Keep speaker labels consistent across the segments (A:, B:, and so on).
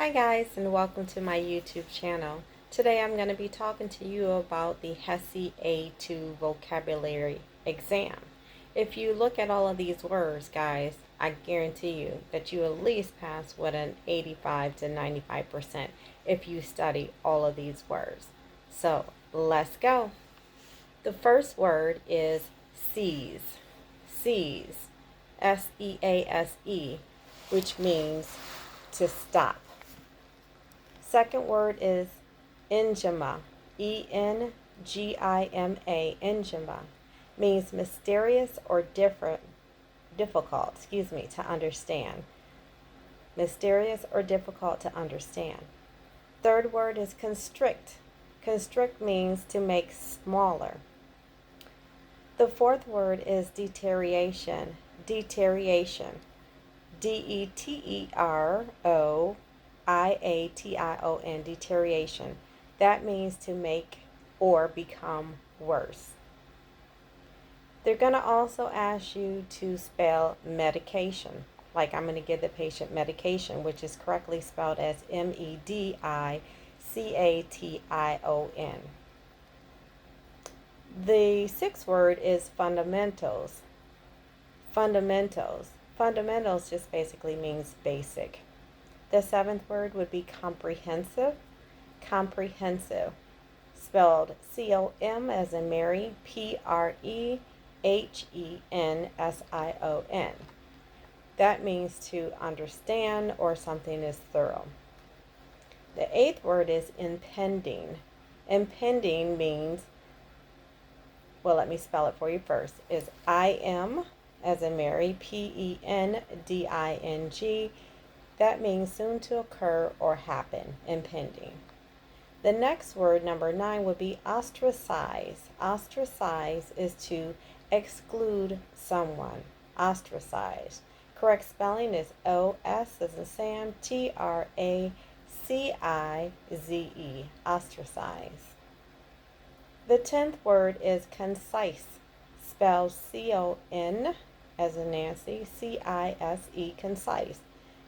A: Hi guys, and welcome to my YouTube channel. Today I'm going to be talking to you about the Hesi A2 vocabulary exam. If you look at all of these words, guys, I guarantee you that you at least pass with an 85 to 95% if you study all of these words. So let's go. The first word is seas. Seas. S-E-A-S-E, which means to stop. Second word is Enigma, E-N-G-I-M-A, Enigma, means mysterious or difficult, to understand. Mysterious or difficult to understand. Third word is constrict. Constrict means to make smaller. The fourth word is deterioration. Deterioration. D-E-T-E-R-O-I-A-T-I-O-N, deterioration. That means to make or become worse. They're going to also ask you to spell medication. Like I'm going to give the patient medication, which is correctly spelled as M-E-D-I-C-A-T-I-O-N. The sixth word is fundamentals. Fundamentals. Fundamentals just basically means basic. The seventh word would be comprehensive. Comprehensive. Spelled C-O-M as in Mary, P-R-E-H-E-N-S-I-O-N. That means to understand or something is thorough. The eighth word is impending. Impending means, well, let me spell it for you first, is I-M as in Mary, P-E-N-D-I-N-G. That means soon to occur or happen, impending. The next word, number 9, would be ostracize. Ostracize is to exclude someone. Ostracize. Correct spelling is O-S as in Sam, T-R-A-C-I-Z-E. Ostracize. The 10th word is concise. Spelled C-O-N as in Nancy, C-I-S-E, concise.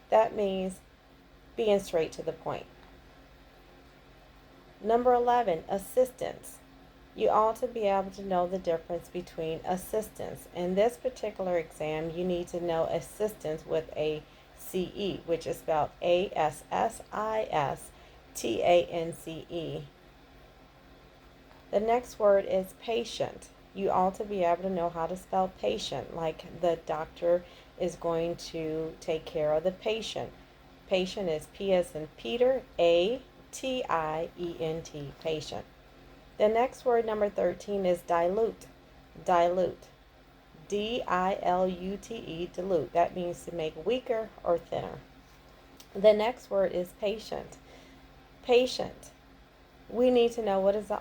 A: That means being straight to the point. Number 11, assistance. You ought to be able to know the difference between assistance. In this particular exam, you need to know assistance with a C-E, which is spelled A-S-S-I-S-T-A-N-C-E. The next word is patient. You ought to be able to know how to spell patient, like the doctor is going to take care of the patient. Patient is P as in Peter, A-T-I-E-N-T, patient. The next word, number 13, is dilute. Dilute. D-I-L-U-T-E, dilute. That means to make weaker or thinner. The next word is patient. Patient. We need to know what is the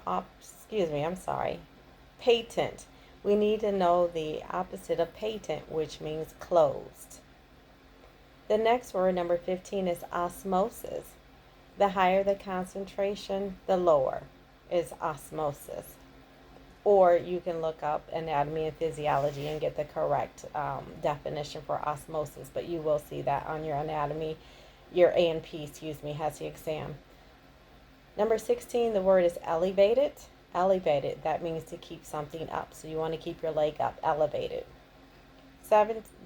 A: patent. We need to know the opposite of patent, which means closed. The next word, number 15, is osmosis. The higher the concentration, the lower is osmosis. Or you can look up anatomy and physiology and get the correct definition for osmosis, but you will see that on your anatomy, your A&P, Hesi exam. Number 16, the word is elevated. Elevated, that means to keep something up. So you want to keep your leg up, elevated.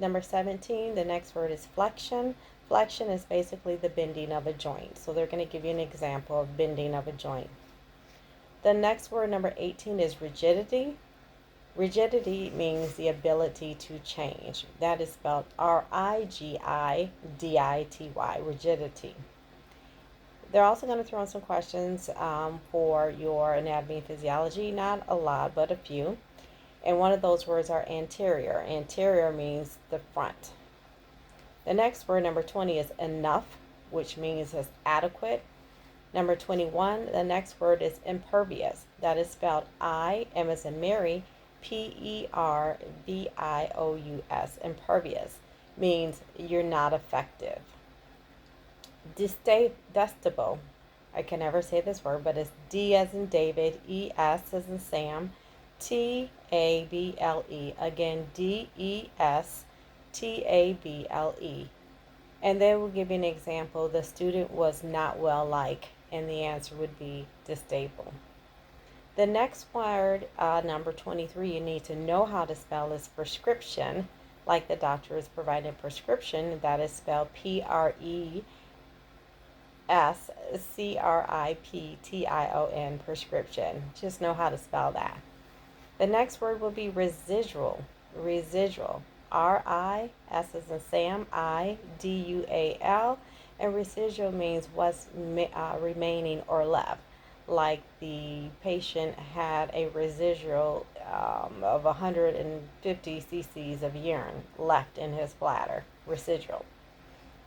A: Number 17, the next word is flexion. Flexion is basically the bending of a joint. So they're going to give you an example of bending of a joint. The next word, number 18, is rigidity. Rigidity means the ability to change. That is spelled R-I-G-I-D-I-T-Y, rigidity. They're also going to throw in some questions for your anatomy and physiology. Not a lot, but a few. And one of those words are anterior. Anterior means the front. The next word, number 20, is enough, which means is adequate. Number 21, the next word is impervious. That is spelled I-M as in Mary, P-E-R-V-I-O-U-S. Impervious means you're not effective. Destable. I can never say this word, but it's D as in David, E-S as in Sam, T-A-B-L-E. Again, D-E-S-T-A-B-L-E. And they will give you an example. The student was not well liked, and the answer would be distable. The next word, number 23, you need to know how to spell is prescription. Like the doctor is providing a prescription, that is spelled Prescription, prescription. Just know how to spell that. The next word will be residual. Residual. R-I-S as in Sam, I-D-U-A-L. And residual means what's remaining or left. Like the patient had a residual of 150 cc's of urine left in his bladder. Residual.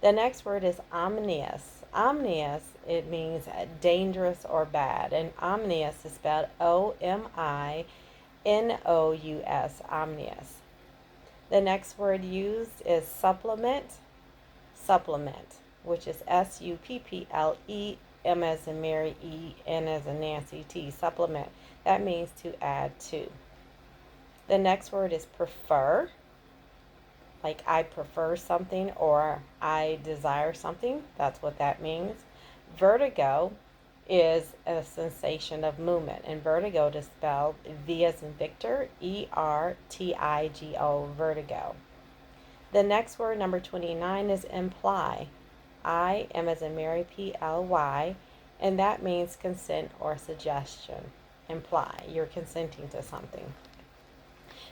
A: The next word is ominous. Ominous, it means dangerous or bad. And ominous is spelled O-M-I-N-O-U-S, ominous. The next word used is supplement. Supplement, which is S-U-P-P-L-E, M as in Mary, E, N as in Nancy, T, supplement. That means to add to. The next word is prefer. Like I prefer something or I desire something. That's what that means. Vertigo is a sensation of movement. And vertigo is spelled V as in Victor, E-R-T-I-G-O, vertigo. The next word, number 29, is imply. I am as in Mary, P-L-Y, and that means consent or suggestion. Imply. You're consenting to something.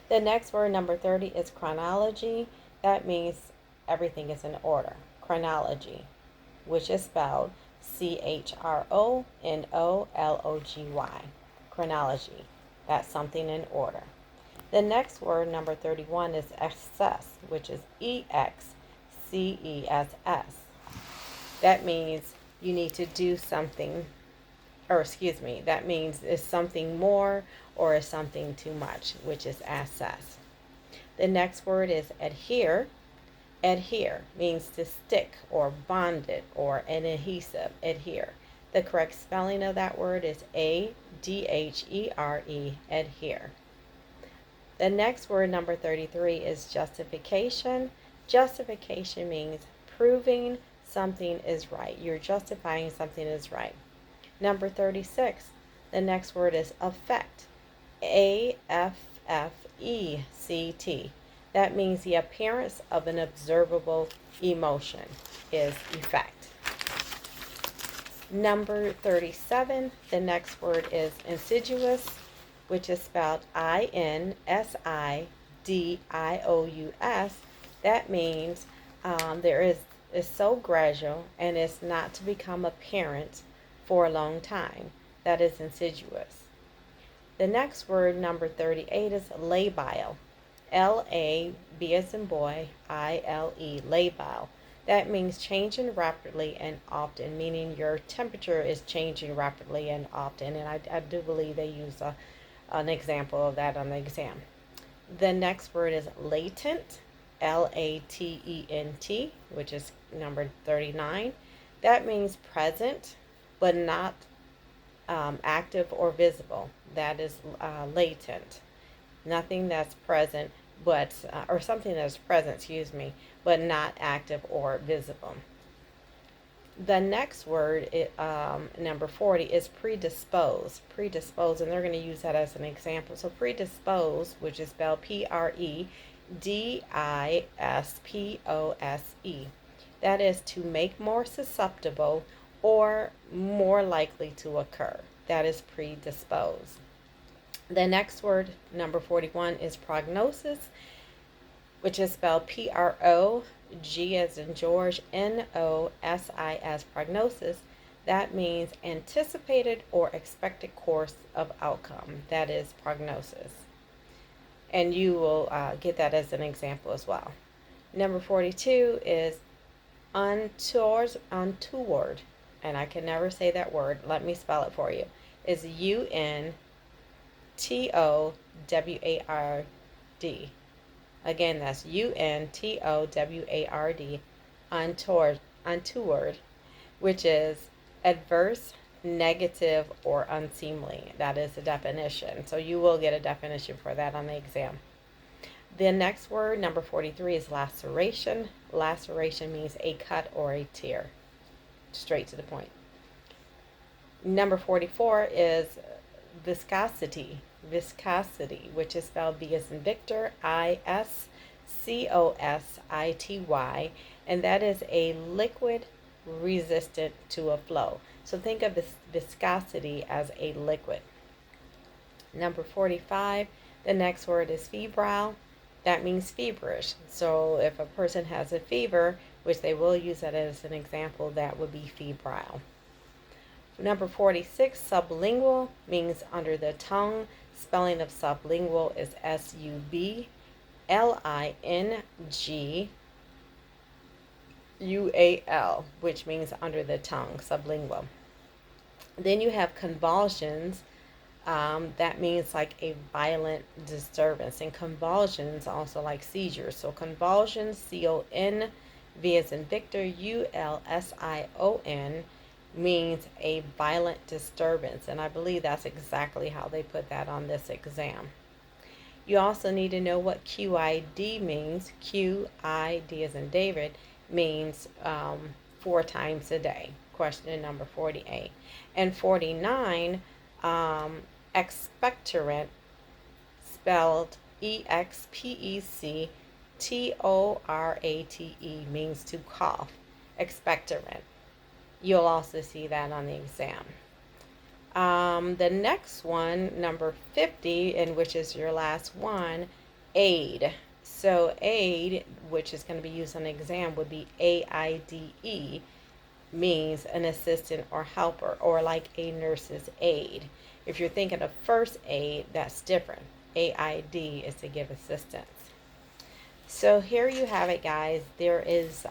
A: The next word, number 30, is chronology. That means everything is in order. Chronology, which is spelled C-H-R-O-N-O-L-O-G-Y. Chronology. That's something in order. The next word, number 31, is excess, which is E-X-C-E-S-S. That means you need to do something, that means is something more or is something too much, which is excess. The next word is adhere. Adhere means to stick or bond it or an adhesive. Adhere. The correct spelling of that word is A-D-H-E-R-E, adhere. The next word, number 33, is justification. Justification means proving something is right. You're justifying something is right. Number 36, the next word is affect. A-F-F-E-C-T. That means the appearance of an observable emotion is effect. Number 37, the next word is insidious, which is spelled I-N-S-I-D-I-O-U-S. That means it's so gradual and it's not to become apparent for a long time. That is insidious. The next word, number 38, is labile. L-A-B as in boy, I-L-E, labile. That means changing rapidly and often, meaning your temperature is changing rapidly and often. And I do believe they use an example of that on the exam. The next word is latent, L-A-T-E-N-T, which is number 39. That means present, but not active or visible. That is latent. Nothing that's present, but or something that's present, but not active or visible. The next word, number 40, is predispose. Predispose, and they're going to use that as an example. So predispose, which is spelled P-R-E-D-I-S-P-O-S-E. That is to make more susceptible or more likely to occur. That is predispose. The next word, number 41, is prognosis, which is spelled P-R-O-G as in George, N-O-S-I-S, prognosis. That means anticipated or expected course of outcome. That is prognosis. And you will get that as an example as well. Number 42 is untoward, and I can never say that word. Let me spell it for you. Is U-N-T-O-W-A-R-D. Again, that's U-N-T-O-W-A-R-D, untoward, which is adverse, negative, or unseemly. That is the definition. So you will get a definition for that on the exam. The next word, number 43, is laceration. Laceration means a cut or a tear. Straight to the point. Number 44 is viscosity. Viscosity, which is spelled V as in Victor, ISCOSITY, and that is a liquid resistant to a flow. So think of viscosity as a liquid. Number 45, the next word is febrile. That means feverish. So if a person has a fever, which they will use that as an example, that would be febrile. Number 46, sublingual, means under the tongue. Spelling of sublingual is SUBLINGUAL, which means under the tongue, sublingual. Then you have convulsions. That means like a violent disturbance. And convulsions also like seizures. So convulsions, CON, V as in Victor, ULSION, means a violent disturbance. And I believe that's exactly how they put that on this exam. You also need to know what QID means. QID as in David means 4 times a day. Question number 48. And 49, expectorant, spelled EXPECTORATE, means to cough. Expectorant. You'll also see that on the exam. The next one, number 50, and which is your last one, aid. So aid, which is going to be used on the exam, would be AIDE, means an assistant or helper, or like a nurse's aid. If you're thinking of first aid, that's different. AID is to give assistance. So here you have it, guys. There is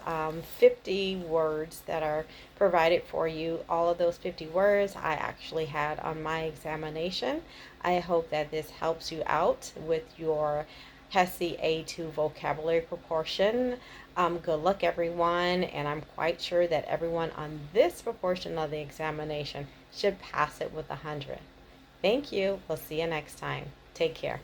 A: 50 words that are provided for you. All of those 50 words I actually had on my examination. I hope that this helps you out with your Hesi A2 vocabulary proportion. Good luck, everyone, and I'm quite sure that everyone on this proportion of the examination should pass it with 100. Thank you. We'll see you next time. Take care.